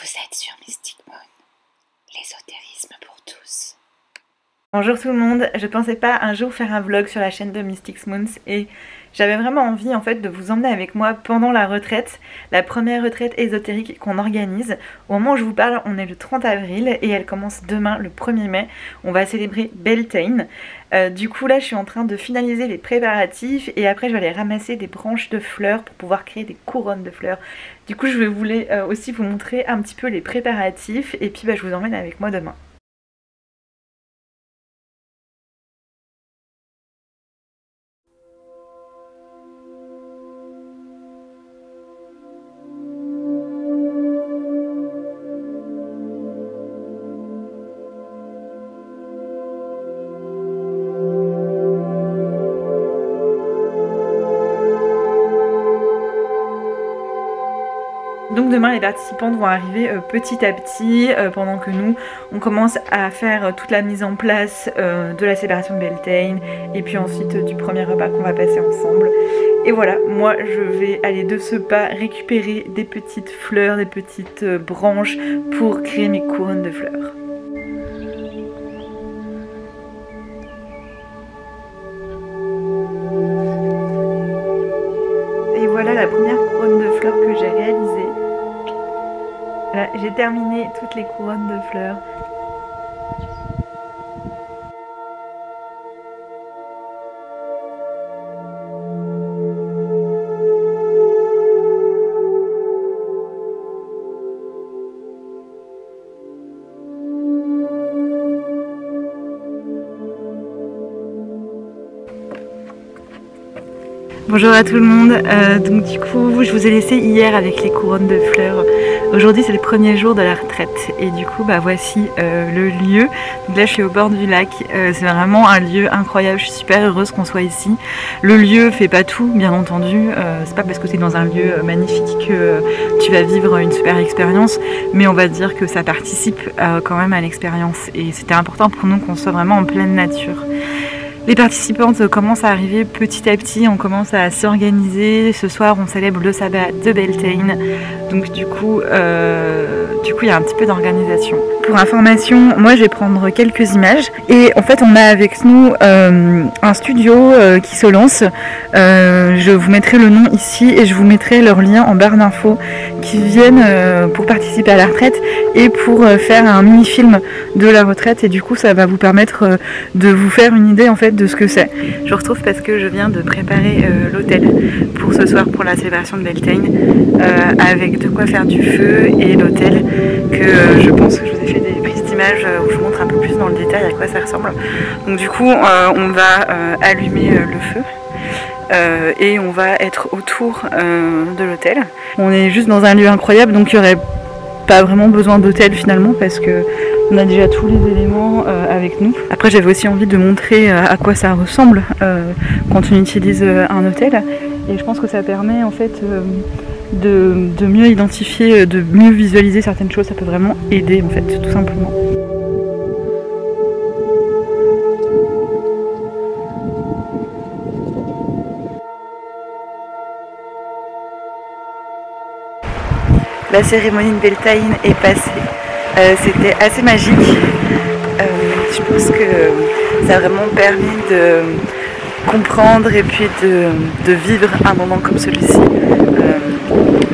Vous êtes sur Mystic Moon, l'ésotérisme pour tous. Bonjour tout le monde, je pensais pas un jour faire un vlog sur la chaîne de Mystic Moons et j'avais vraiment envie en fait de vous emmener avec moi pendant la retraite, la première retraite ésotérique qu'on organise. Au moment où je vous parle, on est le 30 avril et elle commence demain le 1er mai. On va célébrer Beltane. Du coup là je suis en train de finaliser les préparatifs et après je vais aller ramasser des branches de fleurs pour pouvoir créer des couronnes de fleurs. Du coup je voulais aussi vous montrer un petit peu les préparatifs et puis je vous emmène avec moi demain. Donc demain les participantes vont arriver petit à petit pendant que nous on commence à faire toute la mise en place de la célébration de Beltane et puis ensuite du premier repas qu'on va passer ensemble. Et voilà, moi je vais aller de ce pas récupérer des petites fleurs, des petites branches pour créer mes couronnes de fleurs. Et voilà la première couronne de fleurs que j'ai réalisée. Voilà, j'ai terminé toutes les couronnes de fleurs. Bonjour à tout le monde, donc du coup je vous ai laissé hier avec les couronnes de fleurs. Aujourd'hui c'est le premier jour de la retraite et du coup voici le lieu. Donc là je suis au bord du lac, c'est vraiment un lieu incroyable, je suis super heureuse qu'on soit ici. Le lieu fait pas tout bien entendu, c'est pas parce que c'est dans un lieu magnifique que tu vas vivre une super expérience, mais on va dire que ça participe quand même à l'expérience et c'était important pour nous qu'on soit vraiment en pleine nature. Les participantes commencent à arriver petit à petit, on commence à s'organiser. Ce soir, on célèbre le sabbat de Beltane. Donc du coup, il y a un petit peu d'organisation. Pour information, moi je vais prendre quelques images. Et en fait, on a avec nous un studio qui se lance. Je vous mettrai le nom ici et je vous mettrai leur lien en barre d'infos qui viennent pour participer à la retraite et pour faire un mini-film de la retraite. Et du coup, ça va vous permettre de vous faire une idée en fait de ce que c'est. Je vous retrouve parce que je viens de préparer l'hôtel pour ce soir pour la célébration de Beltane avec de quoi faire du feu et l'hôtel que je pense que je vous ai fait des prises d'images où je vous montre un peu plus dans le détail à quoi ça ressemble. Donc du coup on va allumer le feu et on va être autour de l'hôtel. On est juste dans un lieu incroyable donc il n'y aurait pas vraiment besoin d'hôtel finalement parce que on a déjà tous les éléments avec nous. Après j'avais aussi envie de montrer à quoi ça ressemble quand on utilise un hôtel et je pense que ça permet en fait de mieux identifier, de mieux visualiser certaines choses, ça peut vraiment aider en fait tout simplement. La cérémonie de Beltane est passée. C'était assez magique. Je pense que ça a vraiment permis de comprendre et puis de vivre un moment comme celui-ci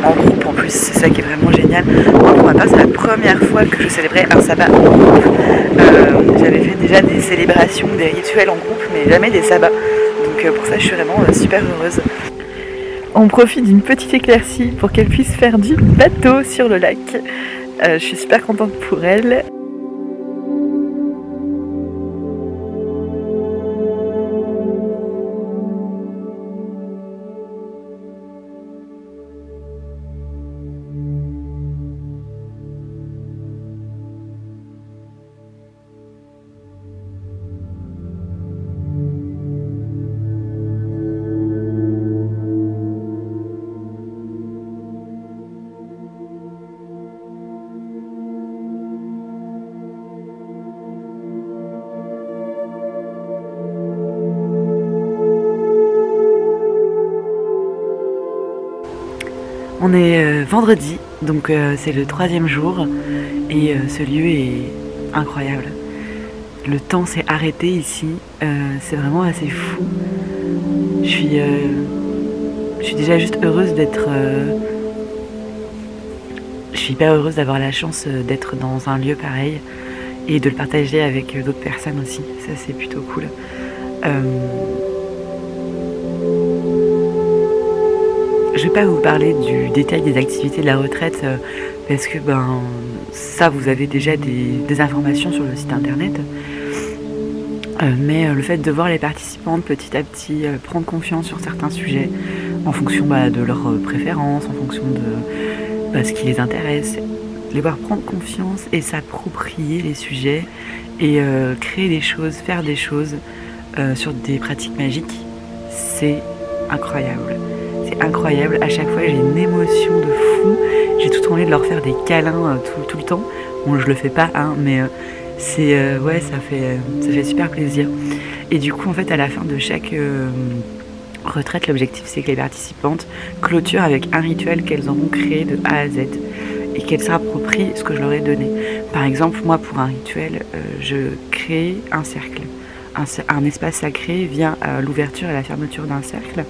en groupe en plus. C'est ça qui est vraiment génial. Moi pour ma part c'est la première fois que je célébrais un sabbat en groupe. J'avais fait déjà des célébrations, des rituels en groupe mais jamais des sabbats. Donc pour ça je suis vraiment super heureuse. On profite d'une petite éclaircie pour qu'elle puisse faire du bateau sur le lac. Je suis super contente pour elle. On est vendredi, Donc c'est le 3e jour et ce lieu est incroyable. Le temps s'est arrêté ici, c'est vraiment assez fou. Je suis déjà juste heureuse d'être... je suis hyper heureuse d'avoir la chance d'être dans un lieu pareil et de le partager avec d'autres personnes aussi. Ça c'est plutôt cool. Je vais pas vous parler du détail des activités de la retraite parce que ça vous avez déjà des informations sur le site internet. Mais le fait de voir les participantes petit à petit prendre confiance sur certains sujets en fonction de leurs préférences, en fonction de ce qui les intéresse, les voir prendre confiance et s'approprier les sujets et créer des choses, faire des choses sur des pratiques magiques, c'est incroyable. C'est incroyable, à chaque fois j'ai une émotion de fou, j'ai tout envie de leur faire des câlins tout le temps. Bon, je le fais pas, hein, mais c'est ouais, ça fait super plaisir. Et du coup, en fait, à la fin de chaque retraite, l'objectif c'est que les participantes clôturent avec un rituel qu'elles auront créé de A à Z et qu'elles s'approprient ce que je leur ai donné. Par exemple, moi, pour un rituel, je crée un cercle, un espace sacré via l'ouverture et la fermeture d'un cercle.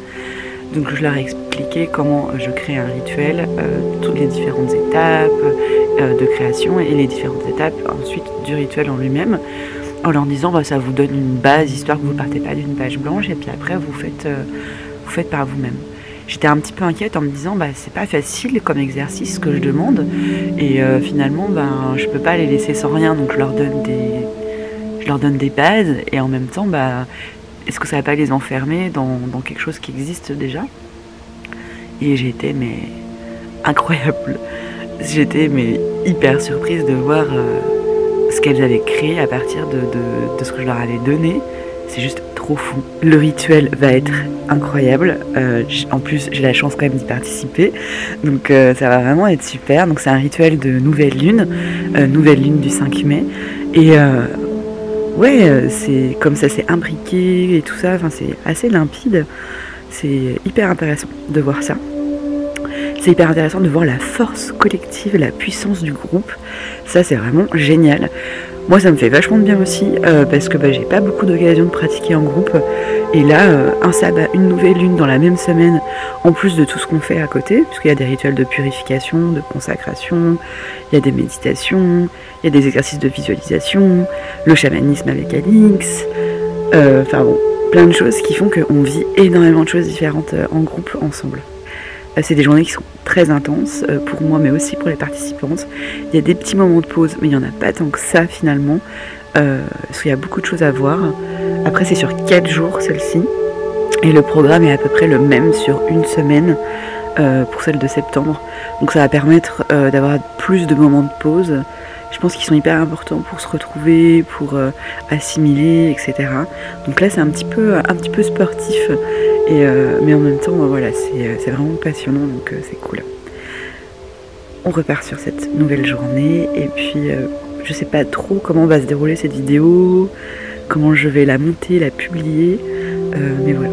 Donc je leur ai expliqué comment je crée un rituel, toutes les différentes étapes de création et les différentes étapes ensuite du rituel en lui-même, en leur disant ça vous donne une base histoire que vous ne partez pas d'une page blanche et puis après vous faites par vous-même. J'étais un petit peu inquiète en me disant c'est pas facile comme exercice que je demande et finalement je peux pas les laisser sans rien, donc je leur donne des bases et en même temps est-ce que ça va pas les enfermer dans quelque chose qui existe déjà? Et j'ai été incroyable. J'étais hyper surprise de voir ce qu'elles avaient créé à partir de ce que je leur avais donné. C'est juste trop fou. Le rituel va être incroyable. En plus, j'ai la chance quand même d'y participer. Donc ça va vraiment être super. Donc c'est un rituel de nouvelle lune du 5 mai. Et ouais, c'est comme ça, c'est imbriqué et tout ça, c'est assez limpide. C'est hyper intéressant de voir ça. C'est hyper intéressant de voir la force collective, la puissance du groupe. Ça, c'est vraiment génial. Moi, ça me fait vachement de bien aussi, parce que j'ai pas beaucoup d'occasions de pratiquer en groupe. Et là, un sabbat, une nouvelle lune dans la même semaine, en plus de tout ce qu'on fait à côté, parce qu'il y a des rituels de purification, de consacration, il y a des méditations, il y a des exercices de visualisation, le chamanisme avec Alix, plein de choses qui font qu'on vit énormément de choses différentes en groupe, ensemble. C'est des journées qui sont très intenses pour moi, mais aussi pour les participantes. Il y a des petits moments de pause, mais il n'y en a pas tant que ça finalement, parce qu'il y a beaucoup de choses à voir. Après, c'est sur 4 jours celle-ci, et le programme est à peu près le même sur une semaine pour celle de septembre. Donc ça va permettre d'avoir plus de moments de pause. Je pense qu'ils sont hyper importants pour se retrouver, pour assimiler, etc. Donc là, c'est un petit peu sportif. Mais en même temps, voilà, c'est vraiment passionnant, donc c'est cool. On repart sur cette nouvelle journée, et puis je sais pas trop comment va se dérouler cette vidéo, comment je vais la monter, la publier, mais voilà.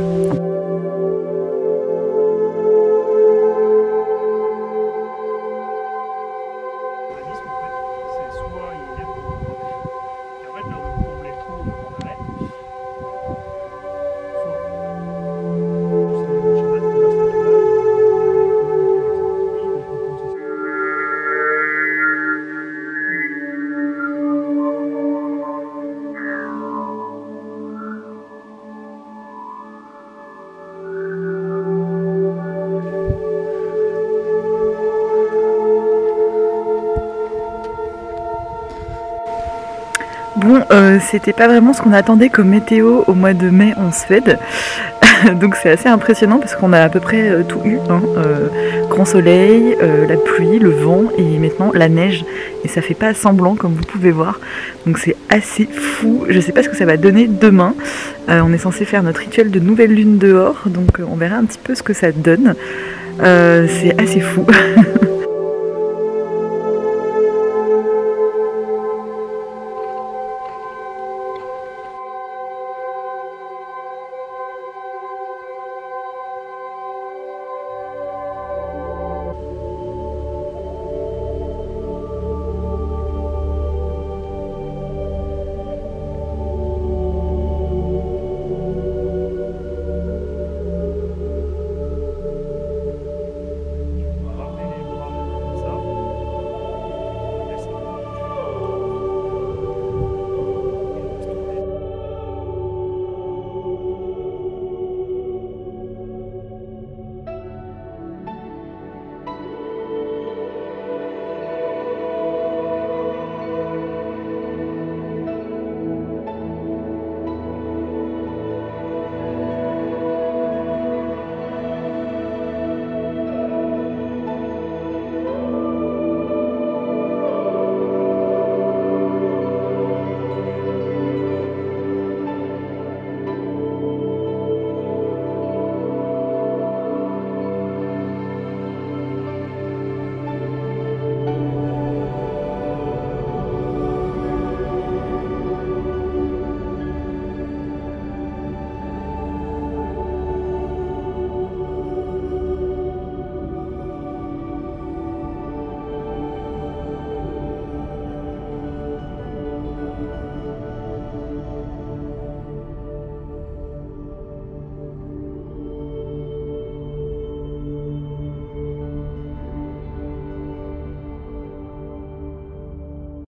Bon, c'était pas vraiment ce qu'on attendait comme météo au mois de mai en Suède. Donc c'est assez impressionnant parce qu'on a à peu près tout eu, hein. Grand soleil, la pluie, le vent et maintenant la neige. Et ça fait pas semblant comme vous pouvez voir. Donc c'est assez fou. Je sais pas ce que ça va donner demain. On est censé faire notre rituel de nouvelle lune dehors. Donc on verra un petit peu ce que ça donne. C'est assez fou.